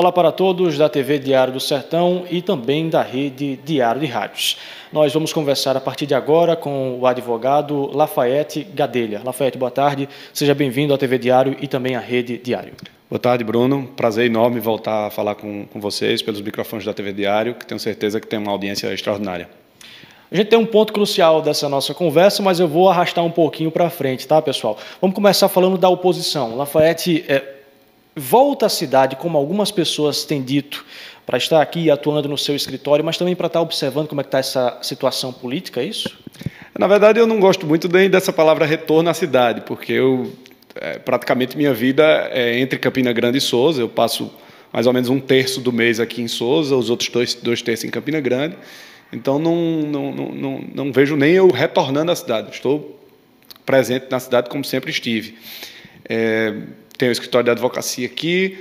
Olá para todos da TV Diário do Sertão e também da Rede Diário de Rádios. Nós vamos conversar a partir de agora com o advogado Lafayette Gadelha. Lafayette, boa tarde. Seja bem-vindo à TV Diário e também à Rede Diário. Boa tarde, Bruno. Prazer enorme voltar a falar com vocês pelos microfones da TV Diário, que tenho certeza que tem uma audiência extraordinária. A gente tem um ponto crucial dessa nossa conversa, mas eu vou arrastar um pouquinho para frente, tá, pessoal? Vamos começar falando da oposição. Lafayette, volta à cidade, como algumas pessoas têm dito, para estar aqui atuando no seu escritório, mas também para estar observando como é que está essa situação política, é isso? Na verdade, eu não gosto muito nem dessa palavra retorno à cidade, porque praticamente minha vida é entre Campina Grande e Sousa. Eu passo mais ou menos um terço do mês aqui em Sousa, os outros dois terços em Campina Grande. Então, não vejo nem eu retornando à cidade. Estou presente na cidade como sempre estive. Tenho um escritório de advocacia aqui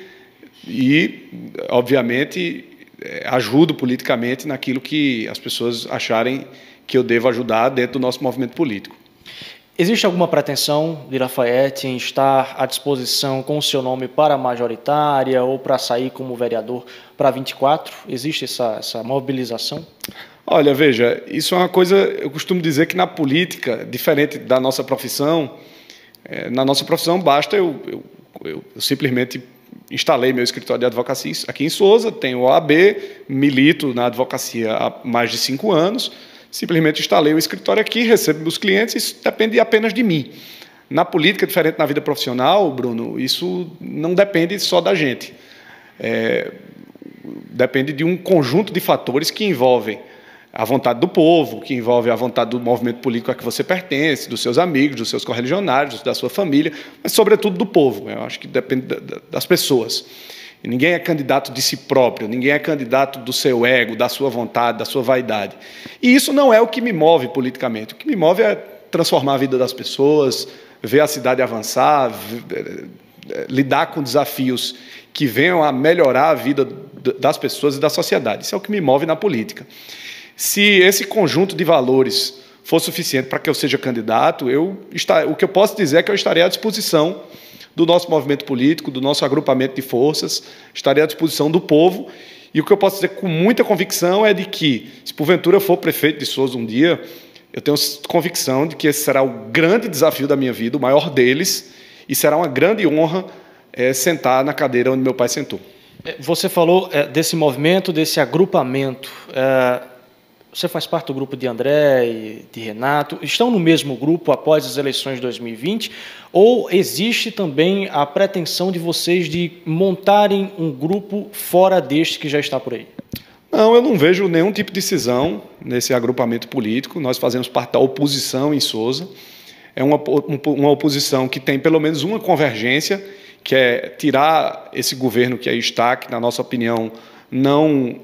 e, obviamente, ajudo politicamente naquilo que as pessoas acharem que eu devo ajudar dentro do nosso movimento político. Existe alguma pretensão de Lafayette em estar à disposição com o seu nome para a majoritária ou para sair como vereador para 24? Existe essa mobilização? Olha, veja, isso é uma coisa, eu costumo dizer que na política, diferente da nossa profissão, na nossa profissão basta eu simplesmente instalei meu escritório de advocacia aqui em Sousa, tenho OAB, milito na advocacia há mais de 5 anos, simplesmente instalei o escritório aqui, recebo meus clientes, isso depende apenas de mim. Na política, diferente na vida profissional, Bruno, isso não depende só da gente. Depende de um conjunto de fatores que envolvem a vontade do povo, que envolve a vontade do movimento político a que você pertence, dos seus amigos, dos seus correligionários, da sua família, mas, sobretudo, do povo. Eu acho que depende das pessoas. E ninguém é candidato de si próprio, ninguém é candidato do seu ego, da sua vontade, da sua vaidade. E isso não é o que me move politicamente. O que me move é transformar a vida das pessoas, ver a cidade avançar, lidar com desafios que venham a melhorar a vida das pessoas e da sociedade. Isso é o que me move na política. Se esse conjunto de valores for suficiente para que eu seja candidato, o que eu posso dizer é que eu estarei à disposição do nosso movimento político, do nosso agrupamento de forças, estarei à disposição do povo, e o que eu posso dizer com muita convicção é de que, se porventura eu for prefeito de Sousa um dia, eu tenho convicção de que esse será o grande desafio da minha vida, o maior deles, e será uma grande honra sentar na cadeira onde meu pai sentou. Você falou desse movimento, desse agrupamento. Você faz parte do grupo de André e de Renato. Estão no mesmo grupo após as eleições de 2020? Ou existe também a pretensão de vocês de montarem um grupo fora deste que já está por aí? Não, eu não vejo nenhum tipo de cisão nesse agrupamento político. Nós fazemos parte da oposição em Sousa. É uma oposição que tem pelo menos uma convergência, que é tirar esse governo que aí está, que, na nossa opinião, não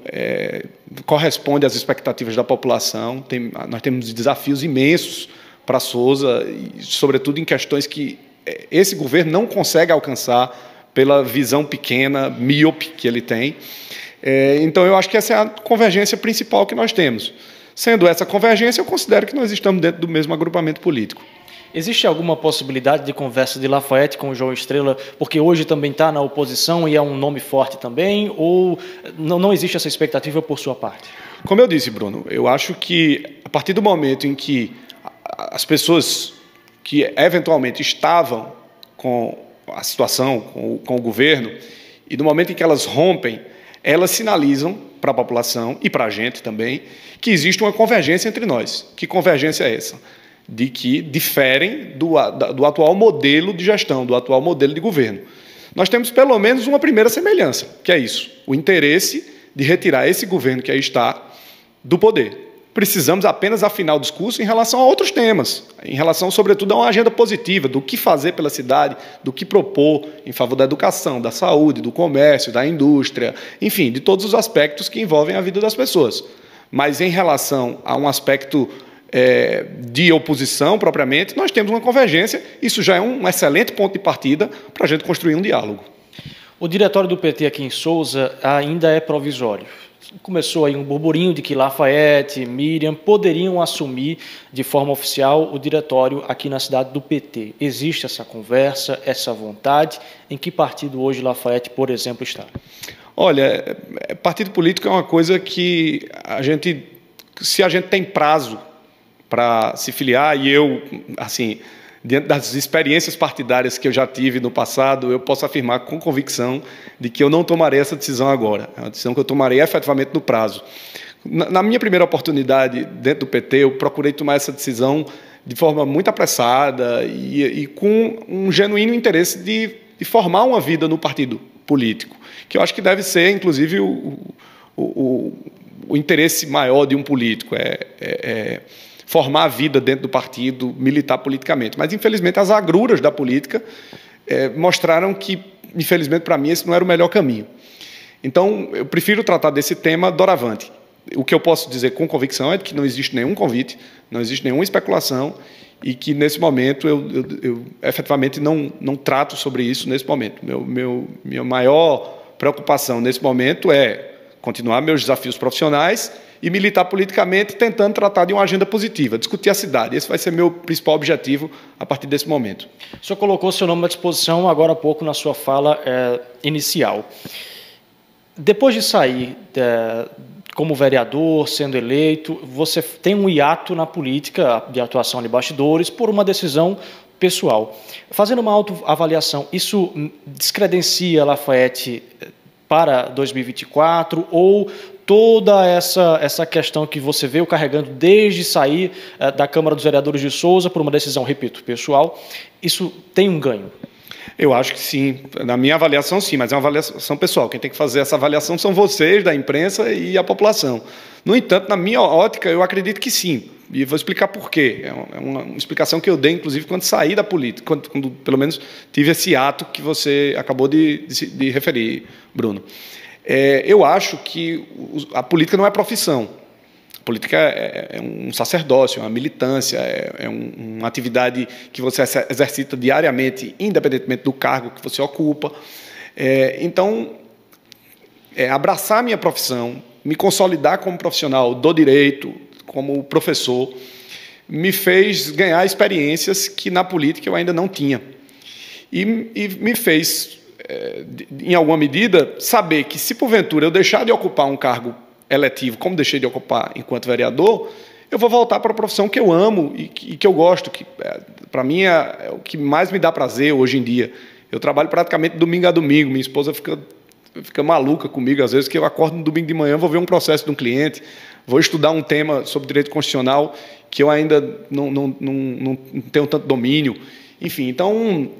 corresponde às expectativas da população. Nós temos desafios imensos para Sousa, e, sobretudo, em questões que esse governo não consegue alcançar pela visão pequena, míope que ele tem. Então, eu acho que essa é a convergência principal que nós temos. Sendo essa convergência, eu considero que nós estamos dentro do mesmo agrupamento político. Existe alguma possibilidade de conversa de Lafayette com o João Estrela, porque hoje também está na oposição e é um nome forte também, ou não existe essa expectativa por sua parte? Como eu disse, Bruno, eu acho que a partir do momento em que as pessoas que eventualmente estavam com a situação, com o governo, e no momento em que elas rompem, elas sinalizam para a população e para a gente também que existe uma convergência entre nós. Que convergência é essa? De que diferem do atual modelo de gestão, do atual modelo de governo. Nós temos pelo menos uma primeira semelhança, que é isso, o interesse de retirar esse governo que aí está do poder. Precisamos apenas afinar o discurso em relação a outros temas, em relação, sobretudo, a uma agenda positiva, do que fazer pela cidade, do que propor em favor da educação, da saúde, do comércio, da indústria, enfim, de todos os aspectos que envolvem a vida das pessoas. Mas em relação a um aspecto de oposição, propriamente, nós temos uma convergência. Isso já é um excelente ponto de partida para a gente construir um diálogo. O diretório do PT aqui em Sousa ainda é provisório. Começou aí um burburinho de que Lafayette, Miriam poderiam assumir de forma oficial o diretório aqui na cidade do PT. Existe essa conversa, essa vontade? Em que partido hoje Lafayette, por exemplo, está? Olha, partido político é uma coisa que se a gente tem prazo para se filiar, e eu, assim, diante das experiências partidárias que eu já tive no passado, eu posso afirmar com convicção de que eu não tomarei essa decisão agora. É uma decisão que eu tomarei efetivamente no prazo. Na minha primeira oportunidade dentro do PT, eu procurei tomar essa decisão de forma muito apressada e com um genuíno interesse de formar uma vida no partido político, que eu acho que deve ser, inclusive, o interesse maior de um político, formar a vida dentro do partido, militar politicamente. Mas, infelizmente, as agruras da política mostraram que, infelizmente, para mim, esse não era o melhor caminho. Então, eu prefiro tratar desse tema doravante. O que eu posso dizer com convicção é que não existe nenhum convite, não existe nenhuma especulação e que, nesse momento, eu efetivamente não trato sobre isso nesse momento. Minha maior preocupação nesse momento é continuar meus desafios profissionais e militar politicamente, tentando tratar de uma agenda positiva, discutir a cidade. Esse vai ser meu principal objetivo a partir desse momento. O senhor colocou seu nome à disposição agora há pouco na sua fala inicial. Depois de sair como vereador, sendo eleito, você tem um hiato na política de atuação de bastidores por uma decisão pessoal. Fazendo uma autoavaliação, isso descredencia Lafaiete para 2024 ou toda essa questão que você veio carregando desde sair da Câmara dos Vereadores de Souza por uma decisão, repito, pessoal, isso tem um ganho? Eu acho que sim. Na minha avaliação, sim, mas é uma avaliação pessoal. Quem tem que fazer essa avaliação são vocês, da imprensa e a população. No entanto, na minha ótica, eu acredito que sim. E vou explicar por quê. É uma explicação que eu dei, inclusive, quando saí da política, quando pelo menos tive esse ato que você acabou de referir, Bruno. Eu acho que a política não é profissão. A política é um sacerdócio, é uma militância, é uma atividade que você exercita diariamente, independentemente do cargo que você ocupa. Então, abraçar a minha profissão, me consolidar como profissional do direito, como professor, me fez ganhar experiências que na política eu ainda não tinha. E me fez, em alguma medida, saber que se porventura eu deixar de ocupar um cargo eletivo, como deixei de ocupar enquanto vereador, eu vou voltar para a profissão que eu amo e que eu gosto, que para mim é o que mais me dá prazer hoje em dia. Eu trabalho praticamente domingo a domingo, minha esposa fica maluca comigo, às vezes, que eu acordo no domingo de manhã, vou ver um processo de um cliente, vou estudar um tema sobre direito constitucional que eu ainda não tenho tanto domínio. Enfim, então,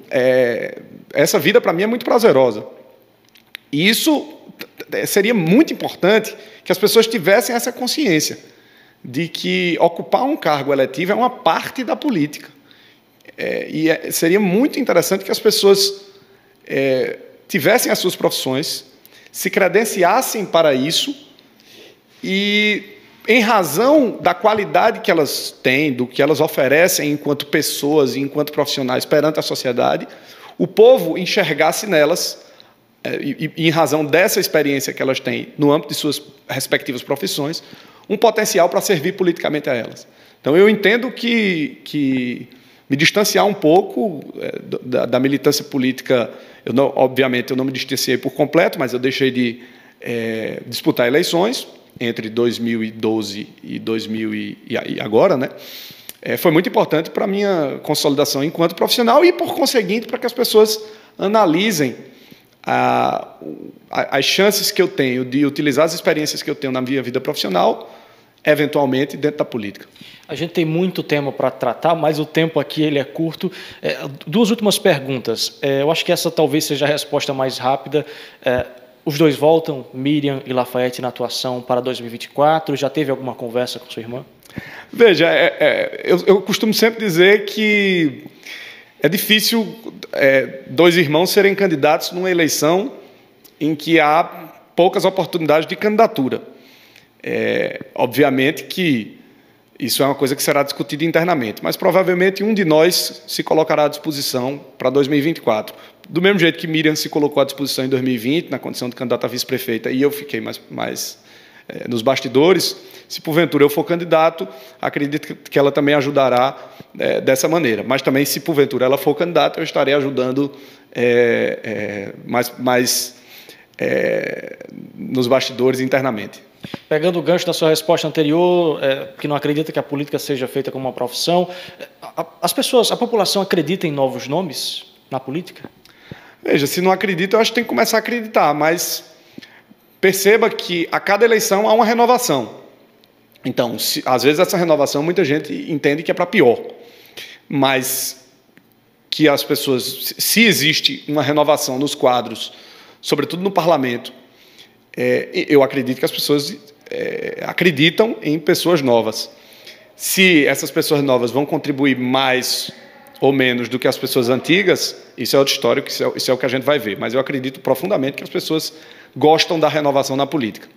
essa vida para mim é muito prazerosa. E isso seria muito importante que as pessoas tivessem essa consciência de que ocupar um cargo eletivo é uma parte da política. Seria muito interessante que as pessoas tivessem as suas profissões, se credenciassem para isso e, em razão da qualidade que elas têm, do que elas oferecem enquanto pessoas e enquanto profissionais perante a sociedade, o povo enxergasse nelas, e em razão dessa experiência que elas têm no âmbito de suas respectivas profissões, um potencial para servir politicamente a elas. Então, eu entendo que me distanciar um pouco da militância política, obviamente, eu não me distanciei por completo, mas eu deixei de disputar eleições entre 2012 e 2000 e agora, né? Foi muito importante para a minha consolidação enquanto profissional e, por conseguinte, para que as pessoas analisem as chances que eu tenho de utilizar as experiências que eu tenho na minha vida profissional, eventualmente, dentro da política. A gente tem muito tema para tratar, mas o tempo aqui ele é curto. Duas últimas perguntas. Eu acho que essa talvez seja a resposta mais rápida. Os dois voltam, Miriam e Lafaiete, na atuação para 2024? Já teve alguma conversa com sua irmã? Veja, eu costumo sempre dizer que é difícil dois irmãos serem candidatos numa eleição em que há poucas oportunidades de candidatura. Obviamente que isso é uma coisa que será discutida internamente, mas provavelmente um de nós se colocará à disposição para 2024. Do mesmo jeito que Miriam se colocou à disposição em 2020, na condição de candidata a vice-prefeita, e eu fiquei mais nos bastidores, se porventura eu for candidato, acredito que ela também ajudará dessa maneira. Mas também, se porventura ela for candidata, eu estarei ajudando nos bastidores internamente. Pegando o gancho da sua resposta anterior, que não acredita que a política seja feita como uma profissão, a população acredita em novos nomes na política? Veja, se não acredita, eu acho que tem que começar a acreditar, mas perceba que a cada eleição há uma renovação. Então, às vezes essa renovação muita gente entende que é para pior, mas que as pessoas, se existe uma renovação nos quadros, sobretudo no parlamento, eu acredito que as pessoas acreditam em pessoas novas. Se essas pessoas novas vão contribuir mais ou menos do que as pessoas antigas, isso é outra história, isso é o que a gente vai ver. Mas eu acredito profundamente que as pessoas gostam da renovação na política.